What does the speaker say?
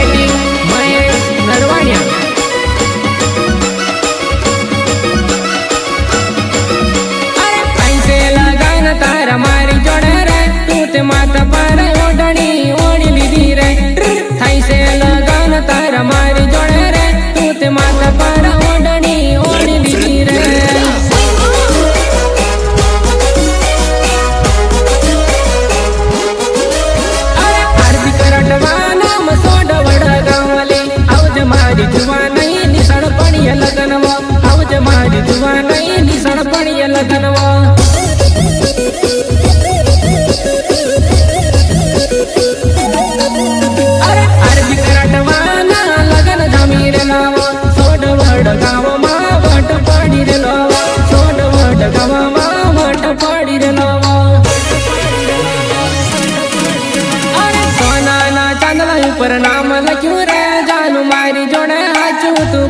Writing Mahesh नरवाणिया। अरे पैसे लगान तारा मारी जोड़े रे तू ते माथा पर ओढ़नी ओढ़ी लीधी रे। पैसे लगान तारा मारी जोड़े रे तू ते माथा पर ओढ़नी ओढ़ी लीधी रे। मारी जुवा नहीं निसण पड़िया लगनवा आवज मारी जुवा नहीं निसण पड़िया लगनवा। अरे अरबी करटवा ना लगन जमीर लावा सोड वड गाव मा वट पड़ी रे लावा सोड वड गाव मा वट पड़ी रे लावा। अरे सोना ना चांदला ऊपर नाम लख्यू रे जानू मारी जोड़े हाचू तू।